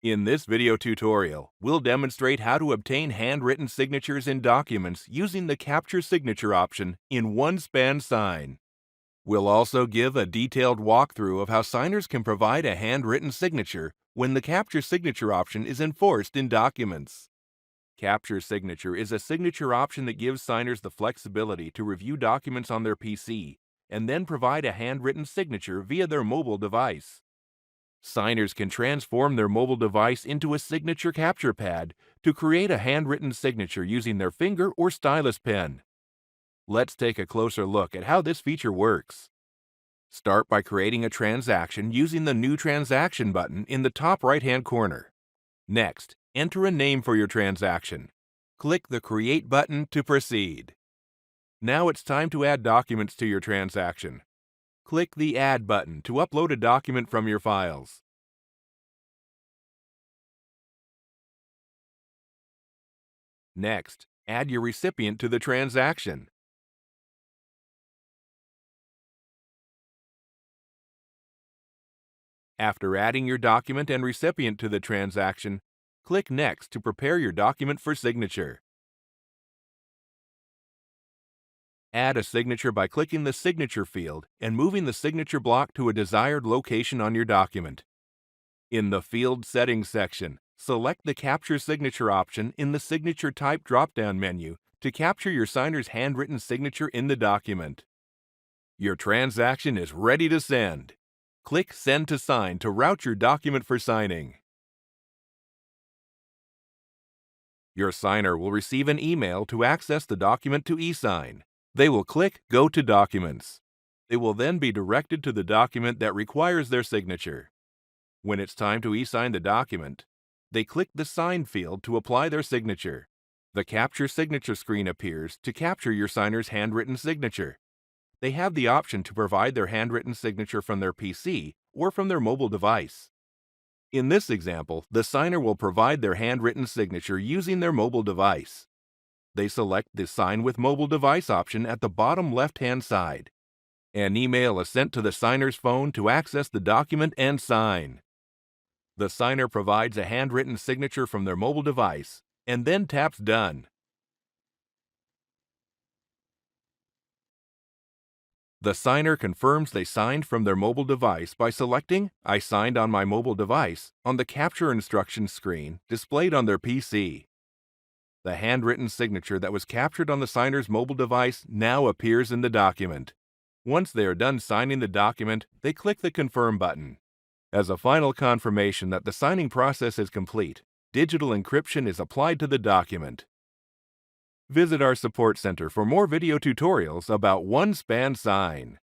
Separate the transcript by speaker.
Speaker 1: In this video tutorial, we'll demonstrate how to obtain handwritten signatures in documents using the Capture Signature option in OneSpan Sign. We'll also give a detailed walkthrough of how signers can provide a handwritten signature when the Capture Signature option is enforced in documents. Capture Signature is a signature option that gives signers the flexibility to review documents on their PC and then provide a handwritten signature via their mobile device. Signers can transform their mobile device into a signature capture pad to create a handwritten signature using their finger or stylus pen. Let's take a closer look at how this feature works. Start by creating a transaction using the New Transaction button in the top right-hand corner. Next, enter a name for your transaction. Click the Create button to proceed. Now it's time to add documents to your transaction. Click the Add button to upload a document from your files. Next, add your recipient to the transaction. After adding your document and recipient to the transaction, click Next to prepare your document for signature. Add a signature by clicking the Signature field and moving the signature block to a desired location on your document. In the Field Settings section, select the Capture Signature option in the Signature Type drop-down menu to capture your signer's handwritten signature in the document. Your transaction is ready to send. Click Send to Sign to route your document for signing. Your signer will receive an email to access the document to e-sign. They will click Go to Documents. They will then be directed to the document that requires their signature. When it's time to e-sign the document, they click the Sign field to apply their signature. The Capture Signature screen appears to capture your signer's handwritten signature. They have the option to provide their handwritten signature from their PC or from their mobile device. In this example, the signer will provide their handwritten signature using their mobile device. They select the Sign with Mobile Device option at the bottom left-hand side. An email is sent to the signer's phone to access the document and sign. The signer provides a handwritten signature from their mobile device and then taps Done. The signer confirms they signed from their mobile device by selecting I signed on my mobile device on the capture instructions screen displayed on their PC. The handwritten signature that was captured on the signer's mobile device now appears in the document. Once they are done signing the document, they click the Confirm button. As a final confirmation that the signing process is complete, digital encryption is applied to the document. Visit our support center for more video tutorials about OneSpan Sign.